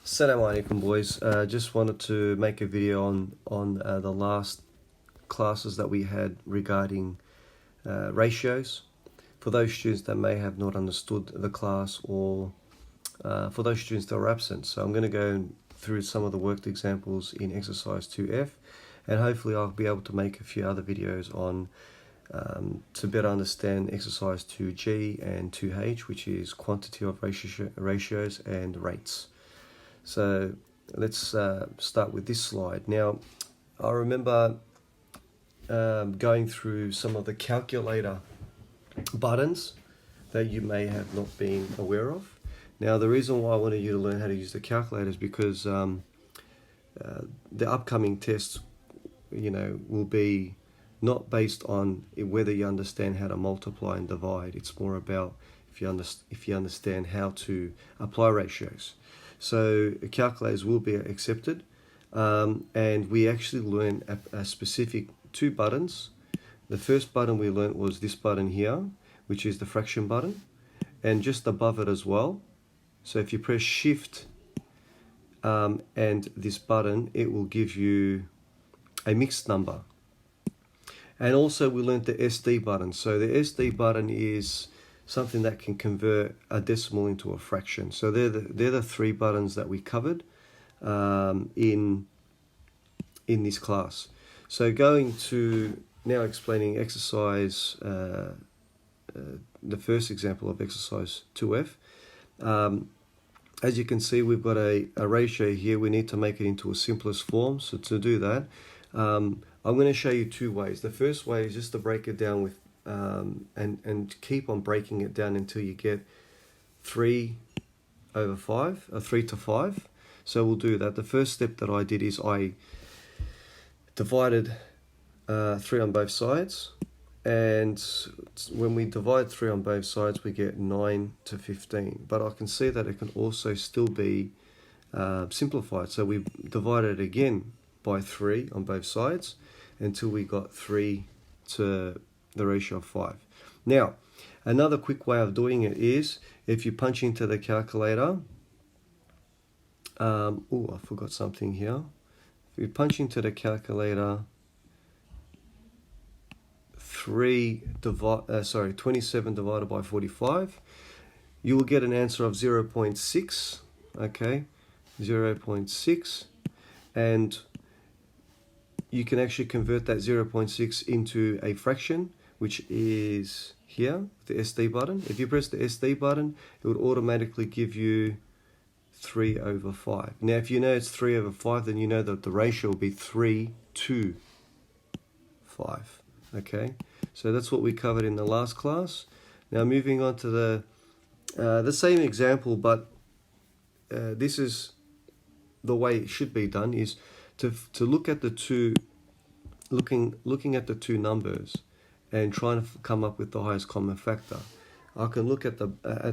Assalamu alaikum boys. Just wanted to make a video on the last classes that we had regarding ratios. For those students that may have not understood the class, or for those students that are absent. So I'm going to go through some of the worked examples in exercise 2F, and hopefully I'll be able to make a few other videos on to better understand exercise 2G and 2H, which is quantity of ratios and rates. So let's start with this slide. Now, I remember going through some of the calculator buttons that you may have not been aware of. Now, the reason why I wanted you to learn how to use the calculator is because the upcoming tests, will be not based on whether you understand how to multiply and divide. It's more about if you understand how to apply ratios. So calculators will be accepted, and we actually learned a specific two buttons. The first button we learned was this button here, which is the fraction button, and just above it as well. So if you press shift and this button, it will give you a mixed number. And also we learned the SD button. So the SD button is something that can convert a decimal into a fraction. So they're the three buttons that we covered in this class. So going to now explaining exercise, the first example of exercise 2F. As you can see, we've got a ratio here. We need to make it into a simplest form. So to do that, I'm going to show you two ways. The first way is just to break it down with and keep on breaking it down until you get 3 over 5, or 3 to 5. So we'll do that. The first step that I did is I divided 3 on both sides, and when we divide 3 on both sides, we get 9 to 15. But I can see that it can also still be simplified. So we divided it again by 3 on both sides until we got 3 to the ratio of 5. Now, another quick way of doing it is if you punch into the calculator. I forgot something here. If you punch into the calculator 27 divided by 45, you will get an answer of 0.6. Okay, 0.6, and you can actually convert that 0.6 into a fraction, which is here, the SD button. If you press the SD button, it would automatically give you 3 over 5. Now, if you know it's 3 over 5, then you know that the ratio will be 3 to 5. Okay, so that's what we covered in the last class. Now, moving on to the same example, but this is the way it should be done, is to look at the two, looking at the two numbers and trying to come up with the highest common factor. I can look at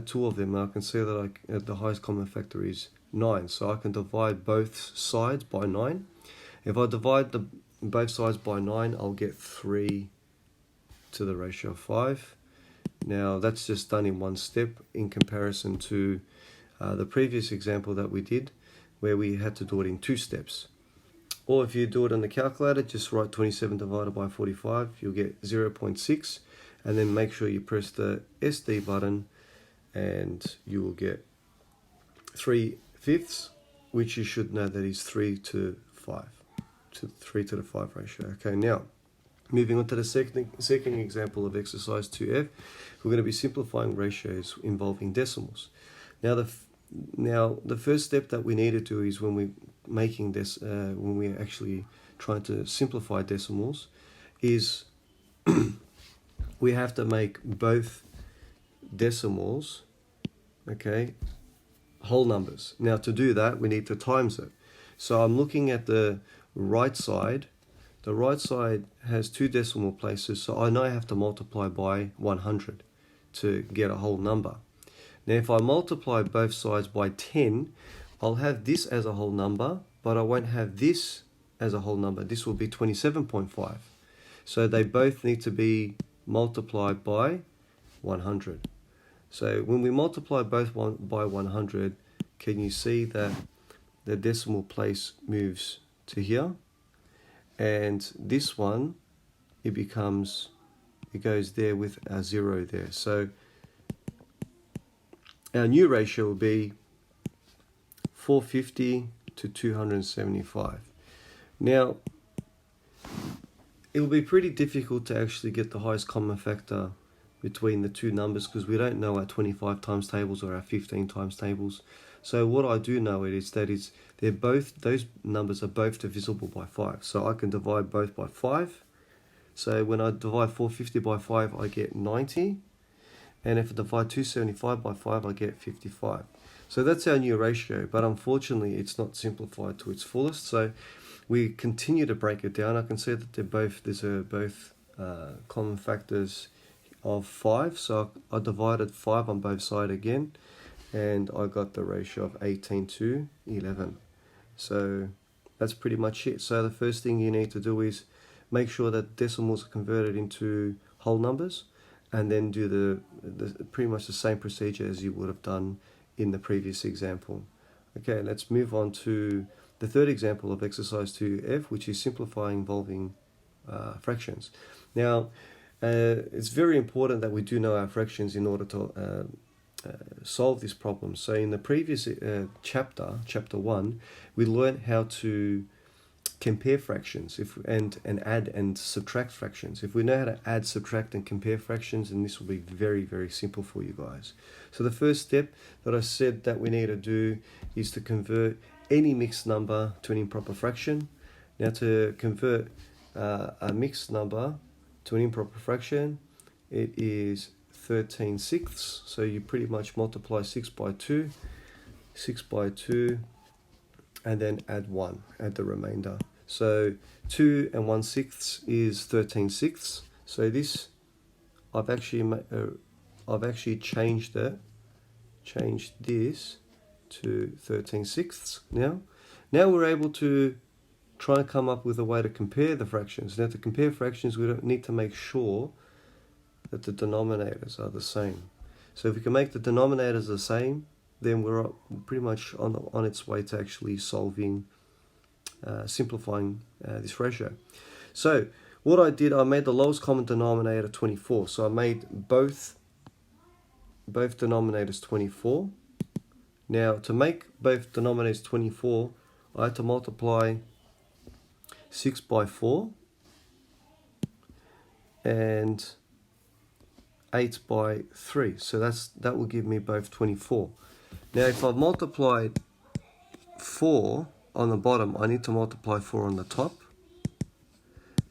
two of them, and I can see that the highest common factor is 9. So I can divide both sides by 9. If I divide both sides by 9, I'll get 3 to the ratio of 5. Now that's just done in one step in comparison to the previous example that we did, where we had to do it in 2 steps. Or if you do it on the calculator, just write 27 divided by 45, you'll get 0.6, and then make sure you press the SD button and you will get 3/5, which you should know that is 3 to 5, to 3 to the 5 ratio. Okay, now moving on to the second example of exercise 2F, we're going to be simplifying ratios involving decimals. Now the first step that we need to do is when we're making this, when we're actually trying to simplify decimals, is we have to make both decimals, okay, whole numbers. Now to do that, we need to times it. So I'm looking at the right side. The right side has 2 decimal places, so I know I have to multiply by 100 to get a whole number. Now, if I multiply both sides by 10, I'll have this as a whole number, but I won't have this as a whole number. This will be 27.5. So they both need to be multiplied by 100. So when we multiply both by 100, can you see that the decimal place moves to here, and this one, it goes there with a 0 there. So our new ratio will be 450 to 275. Now, it will be pretty difficult to actually get the highest common factor between the two numbers because we don't know our 25 times tables or our 15 times tables. So what I do know is that those numbers are both divisible by 5. So I can divide both by 5. So when I divide 450 by 5, I get 90. And if I divide 275 by 5, I get 55. So that's our new ratio, but unfortunately it's not simplified to its fullest. So we continue to break it down. I can see that these are both common factors of 5. So I divided 5 on both sides again, and I got the ratio of 18 to 11. So that's pretty much it. So the first thing you need to do is make sure that decimals are converted into whole numbers, and then do the pretty much the same procedure as you would have done in the previous example. Okay, let's move on to the third example of exercise 2F, which is simplifying involving fractions. Now, it's very important that we do know our fractions in order to solve this problem. So in the previous chapter 1, we learned how to compare fractions and add and subtract fractions. If we know how to add, subtract, and compare fractions, then this will be very, very simple for you guys. So the first step that I said that we need to do is to convert any mixed number to an improper fraction. Now, to convert a mixed number to an improper fraction, it is 13 sixths. So you pretty much multiply 6 by 2, and then add 1, add the remainder. So 2 and 1/6 is 13 sixths. So this, I've actually changed this to 13 sixths now. Now we're able to try and come up with a way to compare the fractions. Now, to compare fractions, we don't need to make sure that the denominators are the same. So if we can make the denominators the same, then we're pretty much on its way to actually simplifying this ratio. So what I did, I made the lowest common denominator 24. So I made both denominators 24. Now, to make both denominators 24, I had to multiply 6 by 4 and 8 by 3. So that will give me both 24. Now, if I've multiplied 4 on the bottom, I need to multiply 4 on the top.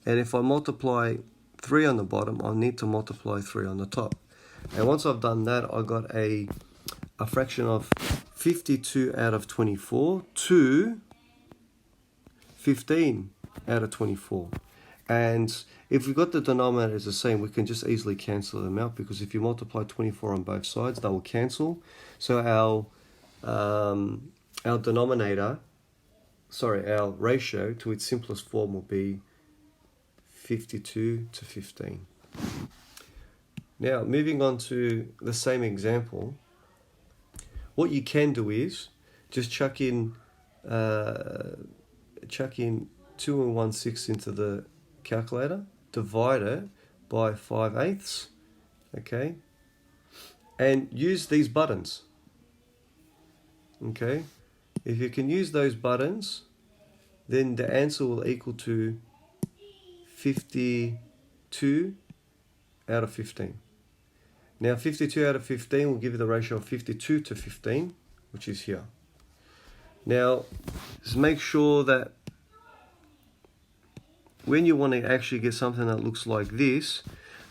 And if I multiply 3 on the bottom, I need to multiply 3 on the top. And once I've done that, I got a fraction of 52 out of 24 to 15 out of 24. And if we've got the denominators the same, we can just easily cancel them out, because if you multiply 24 on both sides, they will cancel. So our ratio to its simplest form will be 52 to 15. Now, moving on to the same example, what you can do is just chuck in 2 1/6 into the calculator, divide it by 5/8, okay, and use these buttons. Okay, if you can use those buttons, then the answer will equal to 52 out of 15. Now, 52 out of 15 will give you the ratio of 52 to 15, which is here. Now, just make sure that when you want to actually get something that looks like this,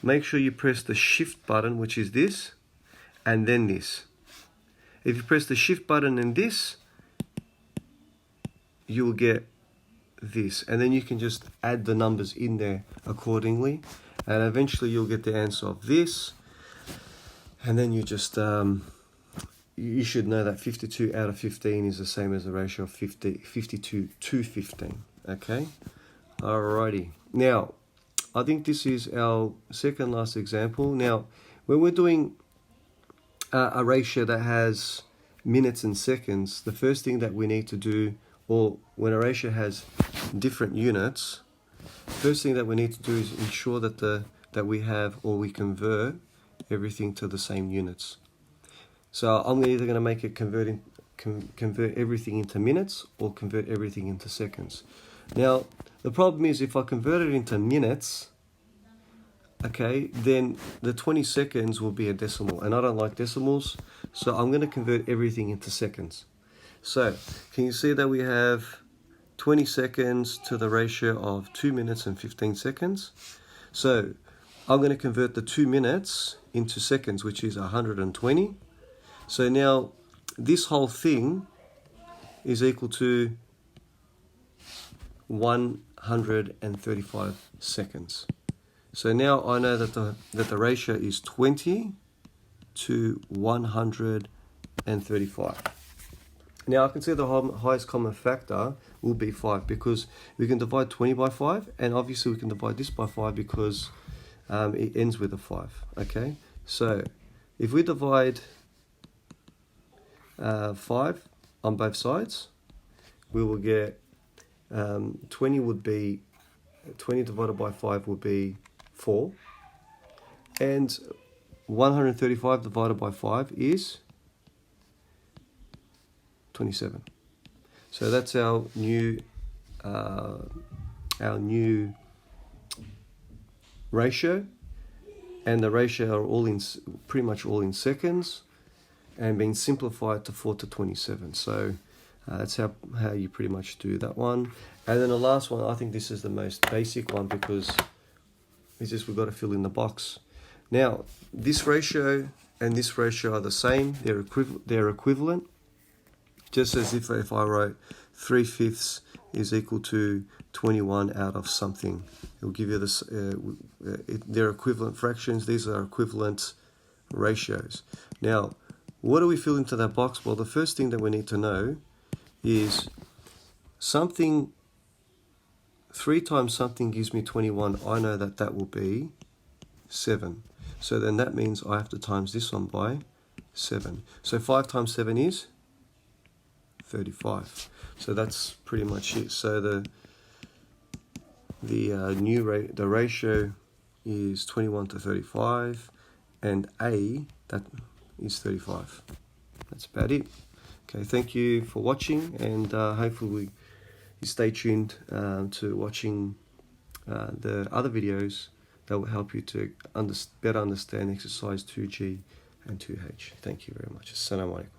make sure you press the shift button, which is this, and then this. If you press the shift button and this, you will get this, and then you can just add the numbers in there accordingly, and eventually you'll get the answer of this. And then you just you should know that 52 out of 15 is the same as the ratio of 52 to 15. Okay, alrighty. Now, I think this is our second last example. Now, when we're doing a ratio that has minutes and seconds, the first thing that we need to do, or when a ratio has different units, first thing that we need to do is ensure that we have, or we convert everything to the same units. So I'm either going to make it convert everything into minutes or convert everything into seconds. Now, the problem is if I convert it into minutes, okay, then the 20 seconds will be a decimal, and I don't like decimals, so I'm going to convert everything into seconds. So, can you see that we have 20 seconds to the ratio of 2 minutes and 15 seconds? So, I'm going to convert the 2 minutes into seconds, which is 120. So now, this whole thing is equal to 135 seconds. So now I know that the ratio is 20 to 135. Now I can see the highest common factor will be 5, because we can divide 20 by 5, and obviously we can divide this by 5 because it ends with a 5. Okay, so if we divide 5 on both sides, we will get 20 divided by 5 would be 4, and 135 divided by 5 is 27. So that's our new ratio, and the ratio are all pretty much all in seconds, and being simplified to 4 to 27. So that's how you pretty much do that one. And then the last one, I think this is the most basic one, because it's just we've got to fill in the box. Now, this ratio and this ratio are the same. They're equivalent. Just as if I wrote 3/5 is equal to 21 out of something. It will give you this. They're equivalent fractions. These are equivalent ratios. Now, what do we fill into that box? Well, the first thing that we need to know is something. 3 times something gives me 21. I know that will be 7. So then that means I have to times this one by 7. So 5 times 7 is 35. So that's pretty much it. So the ratio is 21 to 35, and A, that is 35. That's about it. Okay, thank you for watching, and hopefully you stay tuned to watching the other videos that will help you to better understand exercise 2G and 2H. Thank you very much. Assalamu alaikum.